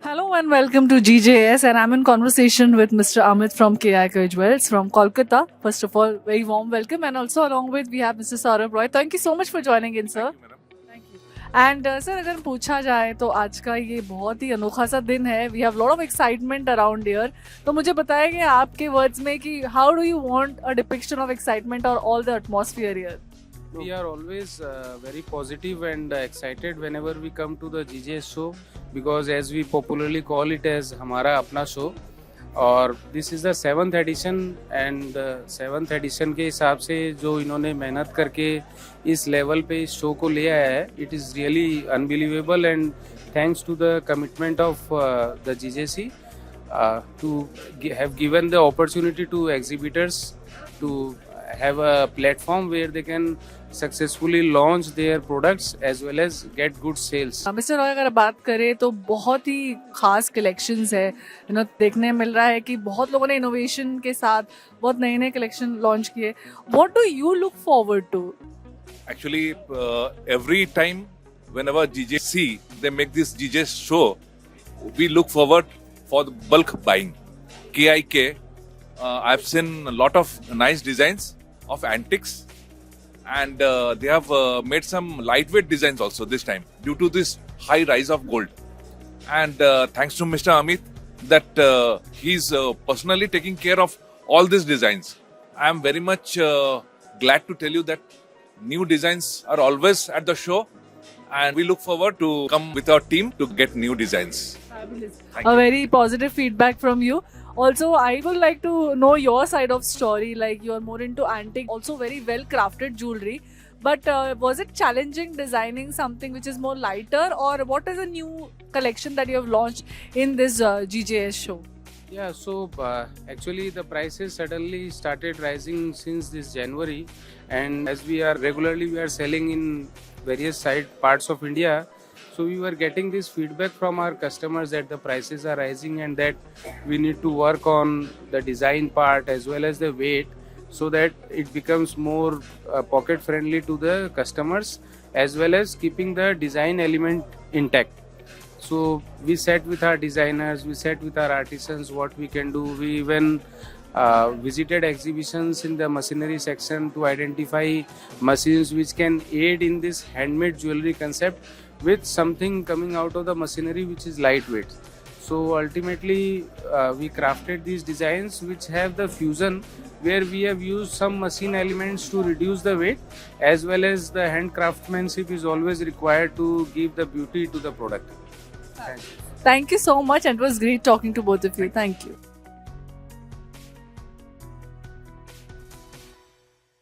Hello and welcome to GJS, and I'm in conversation with Mr. Amit from KIK Jewels from Kolkata. First of all, very warm welcome, and also along with we have Mr. Saurabh Roy. Thank you so much for joining in, sir. Thank you. And sir, अगर पूछा जाए तो आज का ये बहुत ही अनोखा सा दिन है. We have lot of excitement around here. तो मुझे बताया कि आपके words में कि how do you want a depiction of excitement or all the atmosphere here? We are always very positive and excited whenever we come to the GJS show because as we popularly call it as हमारा अपना show और this is the 7th edition and 7th edition के हिसाब से जो इन्होंने मेहनत करके इस लेवल पे इस शो को ले आया है it is really unbelievable and thanks to the commitment of the GJC to have given the opportunity to exhibitors to have a platform where they can successfully launch their products as well as get good sales. Mister Roy अगर बात करें तो बहुत ही खास collections है देखने मिल रहा है कि बहुत लोगों ने इनोवेशन के साथ बहुत नए नए कलेक्शन लॉन्च किए. What do you look forward to? Actually, every time whenever GJC they make this GJ show, we look forward for the bulk buying. KIK, I've seen a lot of nice designs of antiques, and they have made some lightweight designs also this time due to this high rise of gold. And thanks to Mr. Amit that he's personally taking care of all these designs. I am very much glad to tell you that new designs are always at the show, and we look forward to come with our team to get new designs. Fabulous. Thank A you. very positive feedback from you. Also, I would like to know your side of story. Like you're more into antique, also very well crafted jewelry. But was it challenging designing something which is more lighter, or what is a new collection that you have launched in this GJS show? Yeah, so actually the prices suddenly started rising since this January, and as we are selling in various parts of India, so we were getting this feedback from our customers that the prices are rising and that we need to work on the design part as well as the weight so that it becomes more pocket friendly to the customers as well as keeping the design element intact. So we sat with our designers, we sat with our artisans what we can do. We even visited exhibitions in the machinery section to identify machines which can aid in this handmade jewelry concept with something coming out of the machinery which is lightweight. So ultimately we crafted these designs which have the fusion where we have used some machine elements to reduce the weight as well as the hand craftsmanship is always required to give the beauty to the product. Thank you so much, and it was great talking to both of you. Thank you.